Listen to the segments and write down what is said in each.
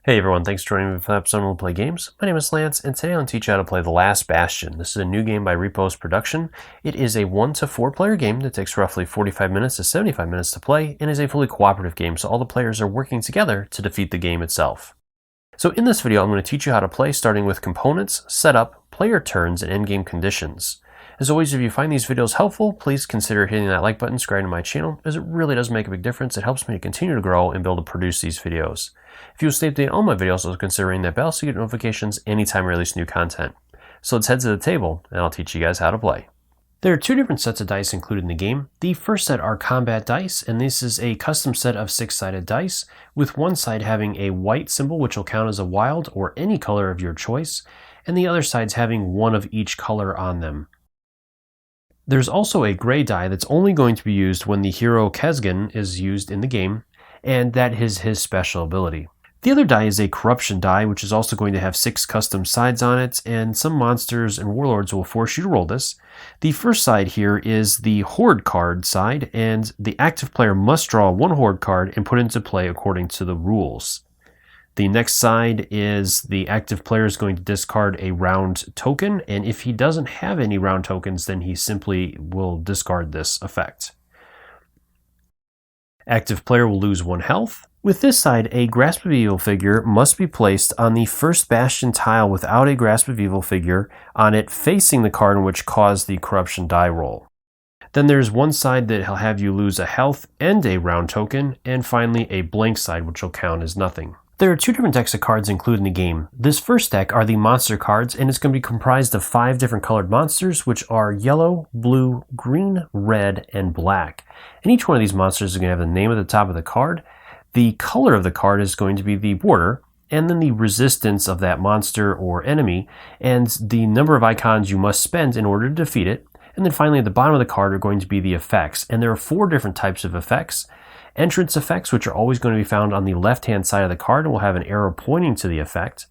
Hey everyone, thanks for joining me for the episode of We'll Play Games. My name is Lance, and today I'll teach you how to play The Last Bastion. This is a new game by Repos Production. It is a 1 to 4 player game that takes roughly 45 minutes to 75 minutes to play, and is a fully cooperative game, so all the players are working together to defeat the game itself. So in this video, I'm going to teach you how to play, starting with components, setup, player turns, and endgame conditions. As always, if you find these videos helpful, please consider hitting that like button, subscribing to my channel, as it really does make a big difference. It helps me to continue to grow and be able to produce these videos. If you will stay updated on all my videos, also consider ringing that bell so you get notifications anytime I release new content. So let's head to the table, and I'll teach you guys how to play. There are two different sets of dice included in the game. The first set are combat dice, and this is a custom set of 6-sided dice, with one side having a white symbol, which will count as a wild or any color of your choice, and the other side's having one of each color on them. There's also a gray die that's only going to be used when the hero Kezgan is used in the game, and that is his special ability. The other die is a corruption die, which is also going to have 6 custom sides on it, and some monsters and warlords will force you to roll this. The first side here is the horde card side, and the active player must draw one horde card and put it into play according to the rules. The next side is the active player is going to discard a round token, and if he doesn't have any round tokens, then he simply will discard this effect. Active player will lose 1 health. With this side, a Grasp of Evil figure must be placed on the first Bastion tile without a Grasp of Evil figure on it facing the card in which caused the corruption die roll. Then there's one side that will have you lose a health and a round token, and finally a blank side which will count as nothing. There are 2 different decks of cards included in the game. This first deck are the monster cards, and it's going to be comprised of 5 different colored monsters, which are yellow, blue, green, red, and black. And each one of these monsters is going to have the name at the top of the card. The color of the card is going to be the border, and then the resistance of that monster or enemy, and the number of icons you must spend in order to defeat it. And then finally at the bottom of the card are going to be the effects, and there are 4 different types of effects. Entrance effects, which are always going to be found on the left-hand side of the card and will have an arrow pointing to the effect.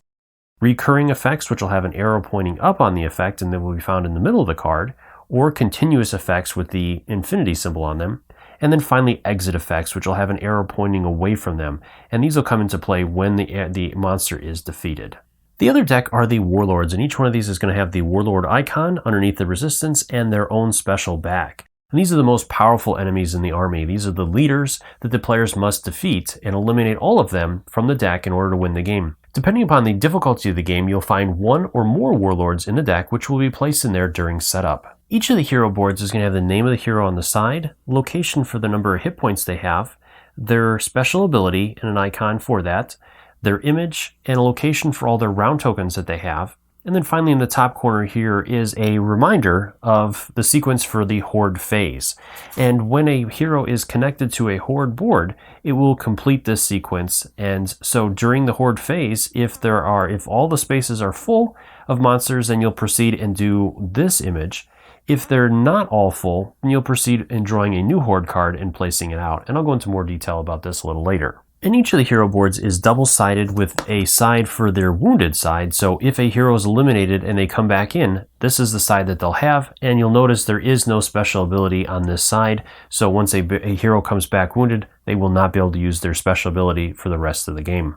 Recurring effects, which will have an arrow pointing up on the effect and then will be found in the middle of the card, or continuous effects with the infinity symbol on them. And then finally exit effects, which will have an arrow pointing away from them, and these will come into play when the monster is defeated. The other deck are the warlords, and each one of these is going to have the warlord icon underneath the resistance and their own special back. And these are the most powerful enemies in the army. These are the leaders that the players must defeat and eliminate all of them from the deck in order to win the game. Depending upon the difficulty of the game, you'll find 1 or more warlords in the deck which will be placed in there during setup. Each of the hero boards is going to have the name of the hero on the side, location for the number of hit points they have, their special ability and an icon for that, their image, and a location for all their round tokens that they have. And then finally in the top corner here is a reminder of the sequence for the Horde Phase. And when a hero is connected to a Horde board, it will complete this sequence. And so during the Horde Phase, if all the spaces are full of monsters, then you'll proceed and do this image. If they're not all full, then you'll proceed in drawing a new Horde card and placing it out. And I'll go into more detail about this a little later. And each of the hero boards is double-sided with a side for their wounded side, so if a hero is eliminated and they come back in, this is the side that they'll have, and you'll notice there is no special ability on this side, so once a hero comes back wounded, they will not be able to use their special ability for the rest of the game.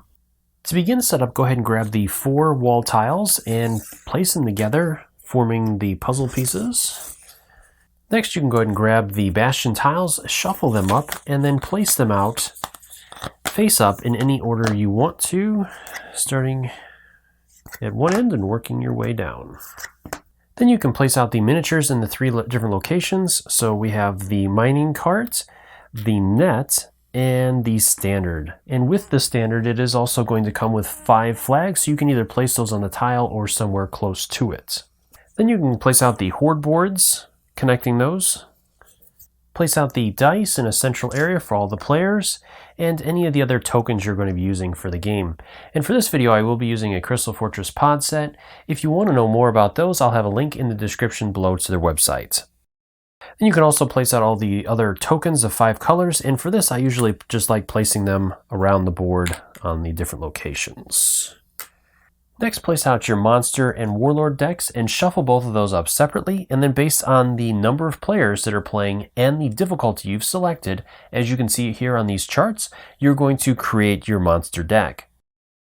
To begin the setup, go ahead and grab the 4 wall tiles and place them together, forming the puzzle pieces. Next, you can go ahead and grab the Bastion tiles, shuffle them up, and then place them out face up in any order you want to, starting at one end and working your way down. Then you can place out the miniatures in the 3 different locations. So we have the mining cart, the net, and the standard. And with the standard, it is also going to come with 5 flags, so you can either place those on the tile or somewhere close to it. Then you can place out the horde boards, connecting those. Place out the dice in a central area for all the players, and any of the other tokens you're going to be using for the game. And for this video, I will be using a Crystal Fortress pod set. If you want to know more about those, I'll have a link in the description below to their website. Then you can also place out all the other tokens of 5 colors, and for this, I usually just like placing them around the board on the different locations. Next, place out your monster and warlord decks and shuffle both of those up separately, and then based on the number of players that are playing and the difficulty you've selected, as you can see here on these charts, you're going to create your monster deck.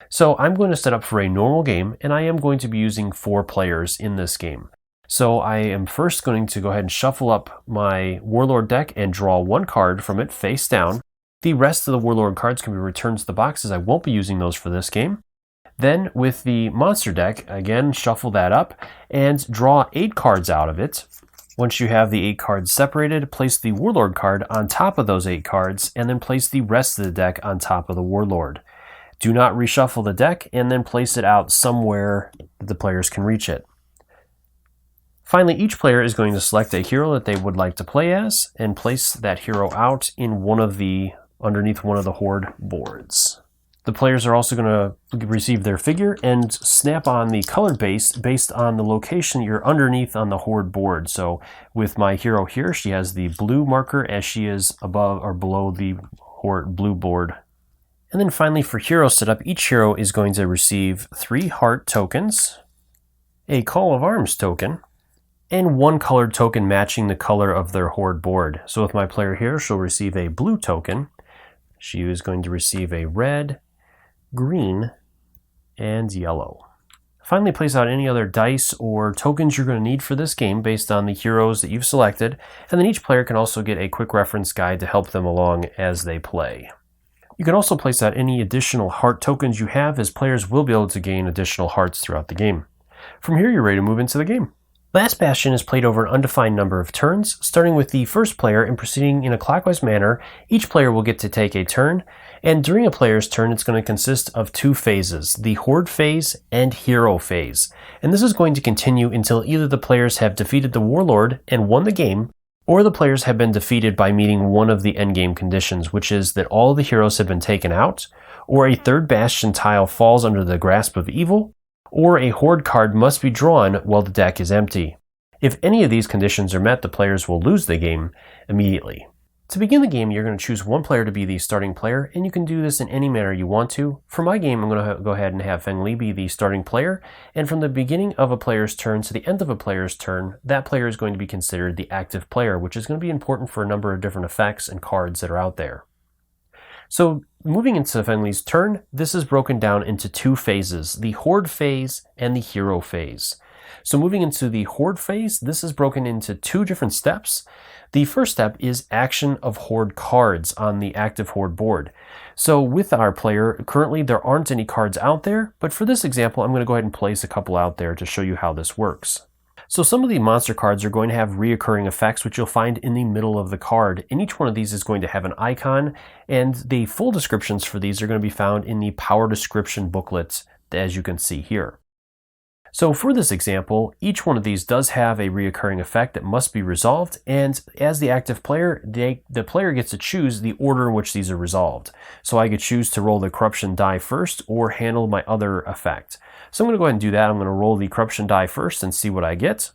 So I'm going to set up for a normal game, and I am going to be using 4 players in this game. So I am first going to go ahead and shuffle up my Warlord deck and draw 1 card from it face down. The rest of the Warlord cards can be returned to the box, as I won't be using those for this game. Then with the monster deck, again, shuffle that up and draw 8 cards out of it. Once you have the 8 cards separated, place the Warlord card on top of those 8 cards, and then place the rest of the deck on top of the Warlord. Do not reshuffle the deck, and then place it out somewhere that the players can reach it. Finally, each player is going to select a hero that they would like to play as, and place that hero out in underneath one of the Horde boards. The players are also going to receive their figure and snap on the color base based on the location you're underneath on the Horde board. So with my hero here, she has the blue marker as she is above or below the Horde blue board. And then finally for hero setup, each hero is going to receive 3 heart tokens, a call of arms token, and 1 colored token matching the color of their Horde board. So with my player here, she'll receive a blue token. She is going to receive a red, green, and yellow. Finally, place out any other dice or tokens you're going to need for this game based on the heroes that you've selected, and then each player can also get a quick reference guide to help them along as they play. You can also place out any additional heart tokens you have, as players will be able to gain additional hearts throughout the game. From here, you're ready to move into the game. Last Bastion is played over an undefined number of turns, starting with the first player and proceeding in a clockwise manner. Each player will get to take a turn, and during a player's turn, it's going to consist of 2 phases, the Horde Phase and Hero Phase. And this is going to continue until either the players have defeated the Warlord and won the game, or the players have been defeated by meeting one of the endgame conditions, which is that all the heroes have been taken out, or a 3rd Bastion tile falls under the grasp of evil, or a Horde card must be drawn while the deck is empty. If any of these conditions are met, the players will lose the game immediately. To begin the game, you're going to choose 1 player to be the starting player, and you can do this in any manner you want to. For my game, I'm going to go ahead and have Feng Li be the starting player, and from the beginning of a player's turn to the end of a player's turn, that player is going to be considered the active player, which is going to be important for a number of different effects and cards that are out there. So moving into Feng Li's turn, this is broken down into 2 phases, the Horde Phase and the Hero Phase. So moving into the Horde Phase, this is broken into 2 different steps. The first step is action of Horde cards on the active Horde board. So with our player, currently there aren't any cards out there, but for this example, I'm going to go ahead and place a couple out there to show you how this works. So some of the monster cards are going to have reoccurring effects, which you'll find in the middle of the card. And each one of these is going to have an icon, and the full descriptions for these are going to be found in the power description booklet, as you can see here. So for this example, each one of these does have a reoccurring effect that must be resolved, and as the active player, the player gets to choose the order in which these are resolved. So I could choose to roll the corruption die first or handle my other effect. So I'm going to go ahead and do that. I'm going to roll the corruption die first and see what I get.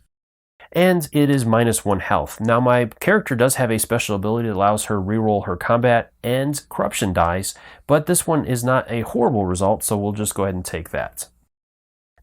And it is -1 health. Now my character does have a special ability that allows her to reroll her combat and corruption dies, but this one is not a horrible result, so we'll just go ahead and take that.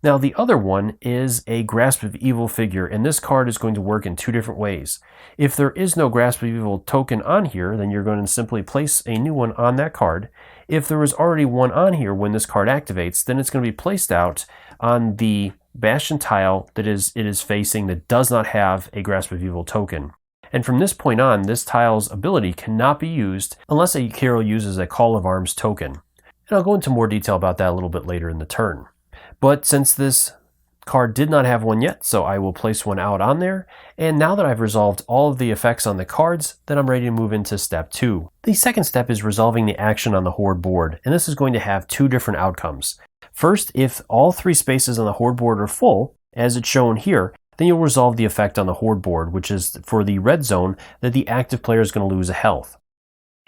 Now the other one is a Grasp of Evil figure, and this card is going to work in 2 different ways. If there is no Grasp of Evil token on here, then you're going to simply place a new one on that card. If there is already one on here when this card activates, then it's going to be placed out on the Bastion tile that it is facing that does not have a Grasp of Evil token. And from this point on, this tile's ability cannot be used unless a hero uses a Call of Arms token. And I'll go into more detail about that a little bit later in the turn. But since this card did not have one yet, so I will place one out on there. And now that I've resolved all of the effects on the cards, then I'm ready to move into step 2. The second step is resolving the action on the Horde board, and this is going to have 2 different outcomes. First, if all 3 spaces on the Horde board are full, as it's shown here, then you'll resolve the effect on the Horde board, which is for the red zone that the active player is going to lose a health.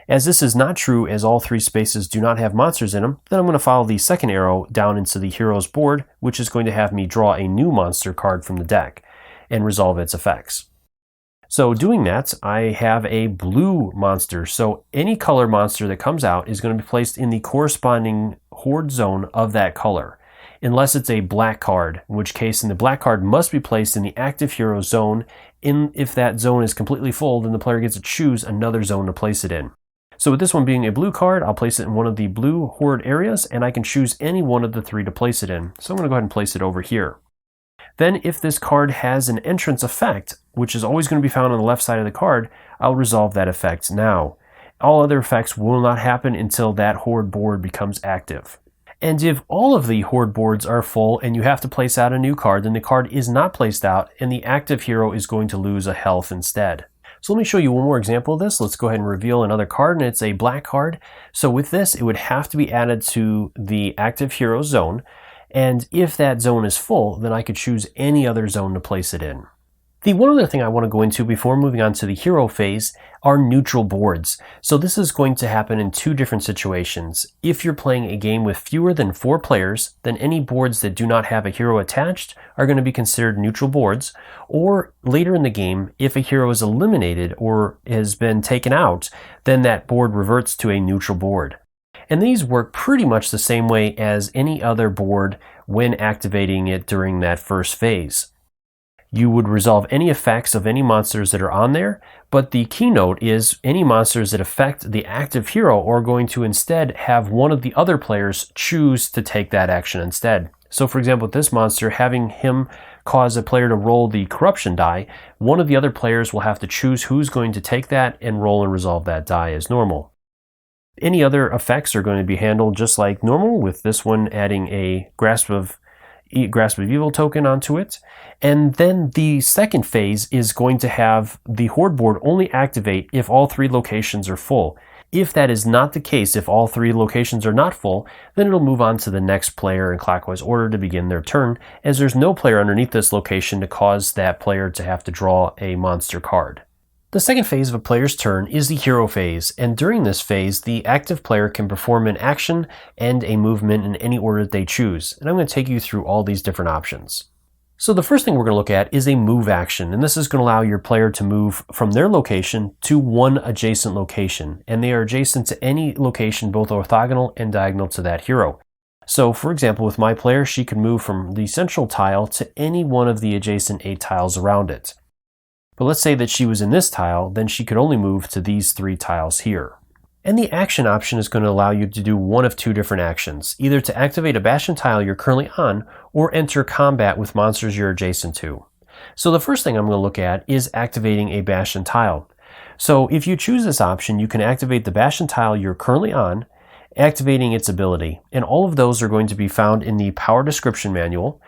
As this is not true, as all 3 spaces do not have monsters in them, then I'm going to follow the second arrow down into the hero's board, which is going to have me draw a new monster card from the deck and resolve its effects. So doing that, I have a blue monster. So any color monster that comes out is going to be placed in the corresponding Horde zone of that color, unless it's a black card, in which case the black card must be placed in the active hero zone. If that zone is completely full, then the player gets to choose another zone to place it in. So with this one being a blue card, I'll place it in one of the blue horde areas, and I can choose any one of the 3 to place it in. So I'm going to go ahead and place it over here. Then if this card has an entrance effect, which is always going to be found on the left side of the card, I'll resolve that effect now. All other effects will not happen until that horde board becomes active. And if all of the horde boards are full and you have to place out a new card, then the card is not placed out and the active hero is going to lose a health instead. So let me show you one more example of this. Let's go ahead and reveal another card, and it's a black card. So with this, it would have to be added to the active hero zone. And if that zone is full, then I could choose any other zone to place it in. The one other thing I want to go into before moving on to the hero phase are neutral boards. So this is going to happen in 2 different situations. If you're playing a game with fewer than 4 players, then any boards that do not have a hero attached are going to be considered neutral boards. Or later in the game, if a hero is eliminated or has been taken out, then that board reverts to a neutral board. And these work pretty much the same way as any other board when activating it during that first phase. You would resolve any effects of any monsters that are on there, but the keynote is any monsters that affect the active hero are going to instead have one of the other players choose to take that action instead. So for example, with this monster, having him cause a player to roll the corruption die, one of the other players will have to choose who's going to take that and roll and resolve that die as normal. Any other effects are going to be handled just like normal, with this one adding a Grasp of Evil token onto it. And then the second phase is going to have the horde board only activate if all 3 locations are full. If that is not the case, if all 3 locations are not full, then it'll move on to the next player in clockwise order to begin their turn, as there's no player underneath this location to cause that player to have to draw a monster card. The second phase of a player's turn is the hero phase, and during this phase, the active player can perform an action and a movement in any order that they choose, and I'm going to take you through all these different options. So the first thing we're going to look at is a move action, and this is going to allow your player to move from their location to one adjacent location, and they are adjacent to any location both orthogonal and diagonal to that hero. So for example, with my player, she could move from the central tile to any one of the adjacent 8 tiles around it. But let's say that she was in this tile, then she could only move to these 3 tiles here. And the action option is going to allow you to do one of 2 different actions, either to activate a Bastion tile you're currently on, or enter combat with monsters you're adjacent to. So the first thing I'm going to look at is activating a Bastion tile. So if you choose this option, you can activate the Bastion tile you're currently on, activating its ability. And all of those are going to be found in the power description manual.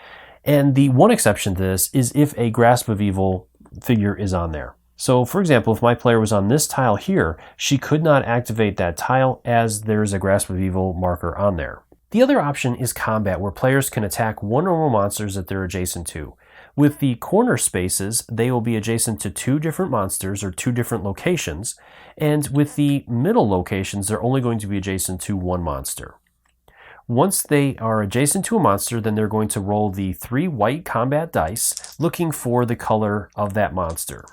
And the one exception to this is if a Grasp of Evil figure is on there. So for example, if my player was on this tile here, she could not activate that tile as there's a Grasp of Evil marker on there. The other option is combat, where players can attack one or more monsters that they're adjacent to. With the corner spaces, they will be adjacent to 2 different monsters or 2 different locations, and with the middle locations, they're only going to be adjacent to 1 monster. Once they are adjacent to a monster, then they're going to roll the 3 white combat dice, looking for the color of that monster.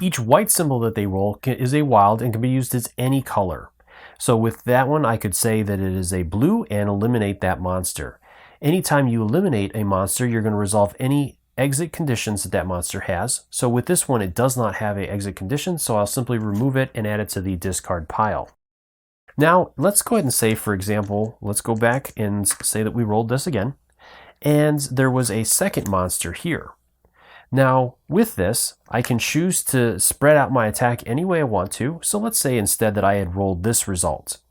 Each white symbol that they roll is a wild and can be used as any color. So with that one, I could say that it is a blue and eliminate that monster. Anytime you eliminate a monster, you're going to resolve any exit conditions that that monster has. So with this one, it does not have an exit condition, so I'll simply remove it and add it to the discard pile. Now, let's go ahead and say, for example, let's go back and say that we rolled this again, and there was a second monster here. Now, with this, I can choose to spread out my attack any way I want to, so let's say instead that I had rolled this result.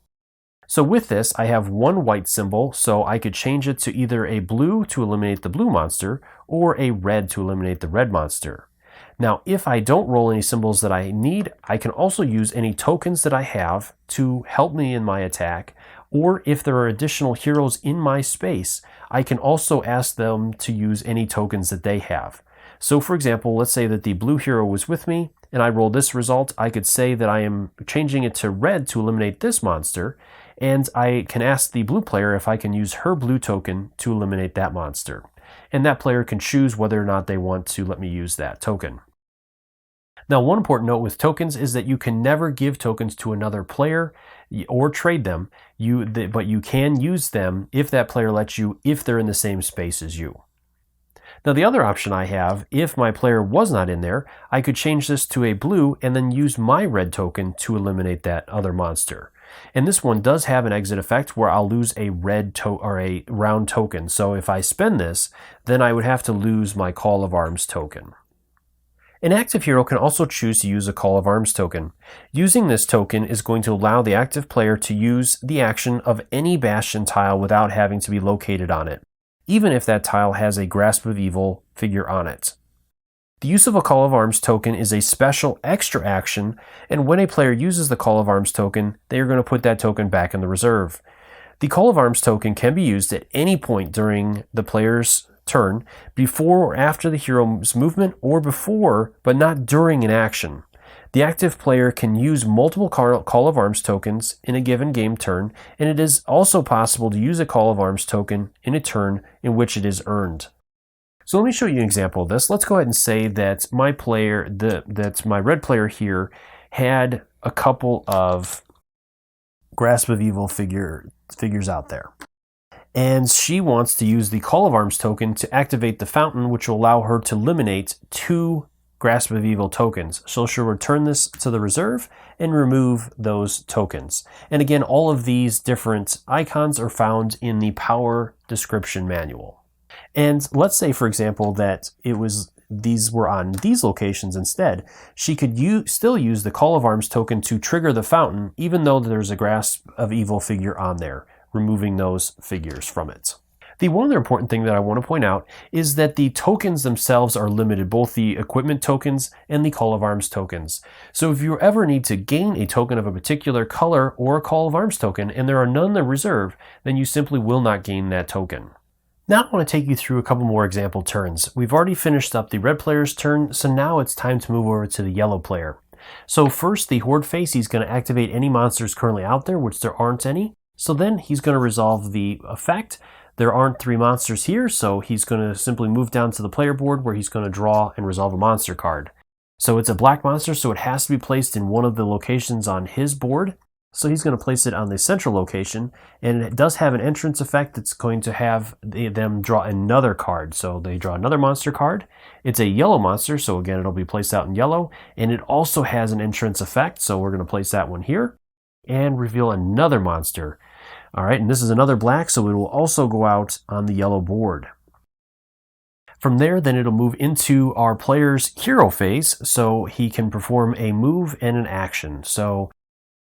So with this, I have 1 white symbol, so I could change it to either a blue to eliminate the blue monster, or a red to eliminate the red monster. Now, if I don't roll any symbols that I need, I can also use any tokens that I have to help me in my attack, or if there are additional heroes in my space, I can also ask them to use any tokens that they have. So for example, let's say that the blue hero was with me, and I roll this result, I could say that I am changing it to red to eliminate this monster, and I can ask the blue player if I can use her blue token to eliminate that monster. And that player can choose whether or not they want to let me use that token. Now, one important note with tokens is that you can never give tokens to another player or trade them, but you can use them if that player lets you, if they're in the same space as you. Now the other option I have, if my player was not in there, I could change this to a blue and then use my red token to eliminate that other monster. And this one does have an exit effect where I'll lose a or a round token. So if I spend this, then I would have to lose my Call of Arms token. An active hero can also choose to use a Call of Arms token. Using this token is going to allow the active player to use the action of any Bastion tile without having to be located on it, even if that tile has a Grasp of Evil figure on it. The use of a Call of Arms token is a special extra action, and when a player uses the Call of Arms token, they are going to put that token back in the reserve. The Call of Arms token can be used at any point during the player's turn, before or after the hero's movement, or before, but not during an action. The active player can use multiple Call of Arms tokens in a given game turn, and it is also possible to use a Call of Arms token in a turn in which it is earned. So let me show you an example of this. Let's go ahead and say that my red player here had a couple of Grasp of Evil figures out there. And she wants to use the Call of Arms token to activate the fountain, which will allow her to eliminate 2 Grasp of Evil tokens. So she'll return this to the reserve and remove those tokens. And again, all of these different icons are found in the power description manual. And let's say, for example, that these were on these locations instead. She could still use the Call of Arms token to trigger the fountain, even though there's a Grasp of Evil figure on there, removing those figures from it. The one other important thing that I want to point out is that the tokens themselves are limited, both the equipment tokens and the Call of Arms tokens. So if you ever need to gain a token of a particular color or a Call of Arms token, and there are none in the reserve, then you simply will not gain that token. Now I want to take you through a couple more example turns. We've already finished up the red player's turn, so now it's time to move over to the yellow player. So first, the Horde Phase, he's going to activate any monsters currently out there, which there aren't any. So then he's going to resolve the effect. There aren't 3 monsters here, so he's going to simply move down to the player board where he's going to draw and resolve a monster card. So it's a black monster, so it has to be placed in one of the locations on his board. So he's going to place it on the central location, and it does have an entrance effect that's going to have them draw another card. So they draw another monster card. It's a yellow monster, so again, it'll be placed out in yellow, and it also has an entrance effect, so we're going to place that one here and reveal another monster. All right, and this is another black, so it will also go out on the yellow board. From there, then it'll move into our player's hero phase, so he can perform a move and an action. So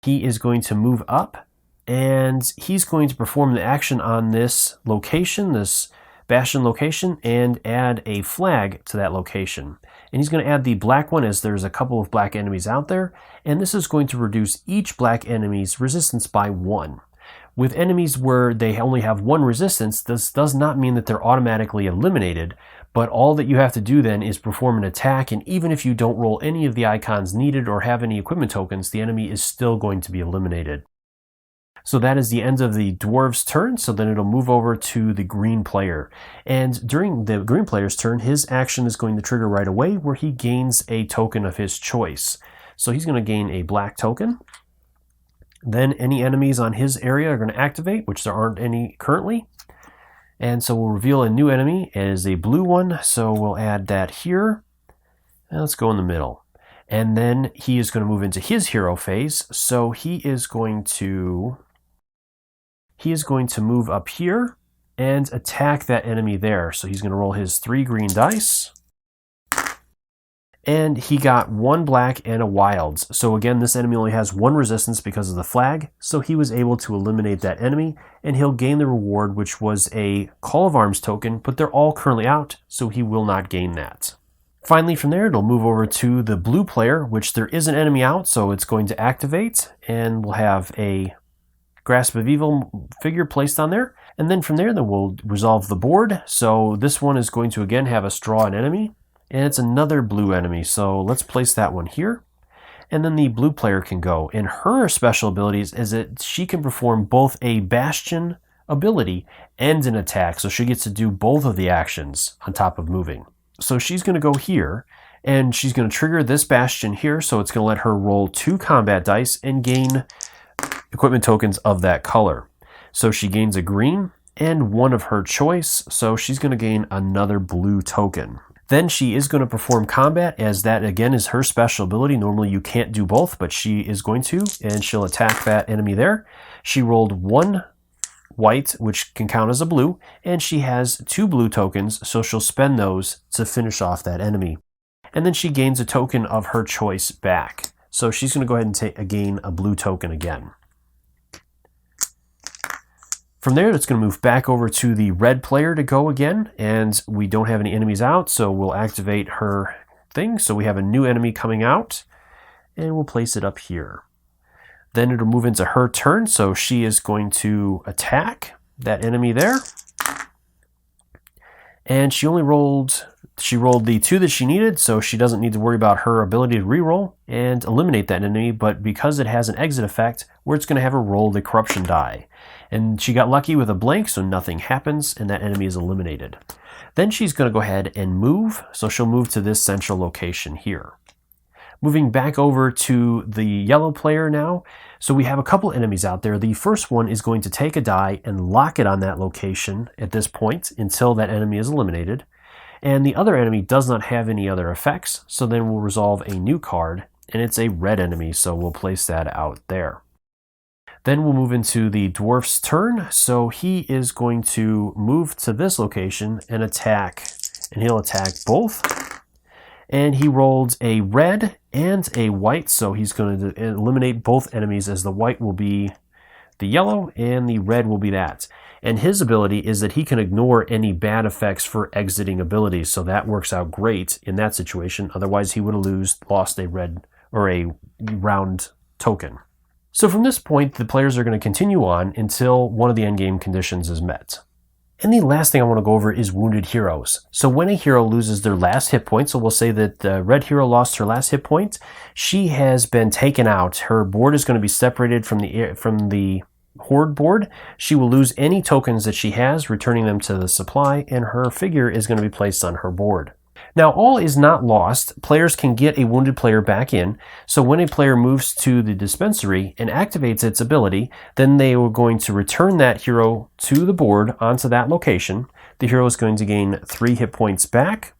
he is going to move up, and he's going to perform the action on this location, this Bastion location, and add a flag to that location. And he's going to add the black one, as there's a couple of black enemies out there, and this is going to reduce each black enemy's resistance by 1. With enemies where they only have 1 resistance, this does not mean that they're automatically eliminated, but all that you have to do then is perform an attack, and even if you don't roll any of the icons needed or have any equipment tokens, the enemy is still going to be eliminated. So that is the end of the dwarf's turn, so then it'll move over to the green player. And during the green player's turn, his action is going to trigger right away, where he gains a token of his choice. So he's going to gain a black token. Then any enemies on his area are going to activate, which there aren't any currently. And so we'll reveal a new enemy as a blue one, so we'll add that here. And let's go in the middle. And then he is going to move into his hero phase, so he is going to move up here and attack that enemy there. So he's going to roll his 3 green dice. And he got 1 black and a wilds. So again, this enemy only has 1 resistance because of the flag, so he was able to eliminate that enemy, and he'll gain the reward, which was a Call of Arms token, but they're all currently out, so he will not gain that. Finally, from there, it'll move over to the blue player, which there is an enemy out, so it's going to activate, and we'll have a Grasp of Evil figure placed on there. And then from there, we'll resolve the board. So this one is going to again have us draw an enemy. And it's another blue enemy, so let's place that one here. And then the blue player can go. And her special abilities is that she can perform both a Bastion ability and an attack. So she gets to do both of the actions on top of moving. So she's going to go here, and she's going to trigger this Bastion here, so it's going to let her roll 2 combat dice and gain equipment tokens of that color. So she gains a green and one of her choice, so she's going to gain another blue token. Then she is going to perform combat, as that again is her special ability. Normally you can't do both, but she is going to, and she'll attack that enemy there. She rolled 1 white, which can count as a blue, and she has 2 blue tokens, so she'll spend those to finish off that enemy. And then she gains a token of her choice back. So she's going to go ahead and gain a blue token again. From there, it's going to move back over to the red player to go again, and we don't have any enemies out, so we'll activate her thing. So we have a new enemy coming out, and we'll place it up here. Then it'll move into her turn, so she is going to attack that enemy there. And she rolled the 2 that she needed, so she doesn't need to worry about her ability to reroll and eliminate that enemy, but because it has an exit effect, where it's going to have her roll the corruption die. And she got lucky with a blank, so nothing happens, and that enemy is eliminated. Then she's going to go ahead and move, so she'll move to this central location here. Moving back over to the yellow player now, so we have a couple enemies out there. The first one is going to take a die and lock it on that location at this point until that enemy is eliminated. And the other enemy does not have any other effects, so then we'll resolve a new card, and it's a red enemy, so we'll place that out there. Then we'll move into the dwarf's turn, so he is going to move to this location and attack, and he'll attack both. And he rolled a red and a white, so he's going to eliminate both enemies, as the white will be the yellow and the red will be that. And his ability is that he can ignore any bad effects for exiting abilities, so that works out great in that situation. Otherwise, he would have lost a red or a round token. So from this point, the players are going to continue on until one of the endgame conditions is met. And the last thing I want to go over is wounded heroes. So when a hero loses their last hit point, so we'll say that the red hero lost her last hit point, she has been taken out. Her board is going to be separated from the Horde board. She will lose any tokens that she has, returning them to the supply, and her figure is going to be placed on her board. Now, all is not lost. Players can get a wounded player back in, so when a player moves to the dispensary and activates its ability, then they are going to return that hero to the board onto that location. The hero is going to gain 3 hit points back,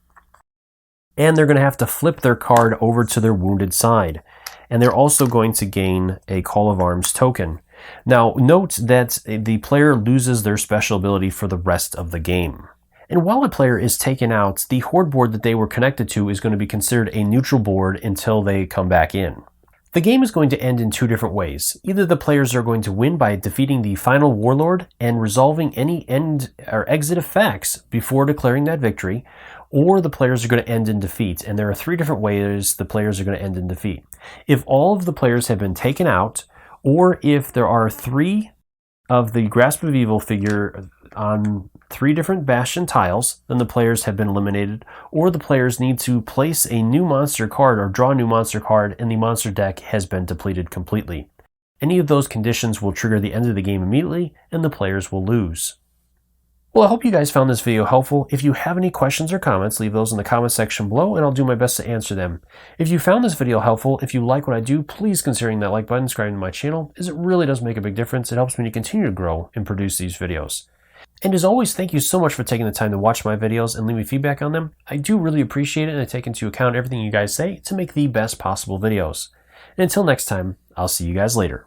and they're going to have to flip their card over to their wounded side. And they're also going to gain a Call of Arms token. Now, note that the player loses their special ability for the rest of the game. And while a player is taken out, the Horde board that they were connected to is going to be considered a neutral board until they come back in. The game is going to end in 2 different ways. Either the players are going to win by defeating the final warlord and resolving any end or exit effects before declaring that victory, or the players are going to end in defeat. And there are 3 different ways the players are going to end in defeat. If all of the players have been taken out, or if there are 3 of the Grasp of Evil figure on 3 different Bastion tiles, then the players have been eliminated, or the players need to place a new monster card or draw a new monster card, and the monster deck has been depleted completely. Any of those conditions will trigger the end of the game immediately, and the players will lose. Well, I hope you guys found this video helpful. If you have any questions or comments, leave those in the comment section below, and I'll do my best to answer them. If you found this video helpful, if you like what I do, please consider hitting that like button, subscribing to my channel, as it really does make a big difference. It helps me to continue to grow and produce these videos. And as always, thank you so much for taking the time to watch my videos and leave me feedback on them. I do really appreciate it, and I take into account everything you guys say to make the best possible videos. And until next time, I'll see you guys later.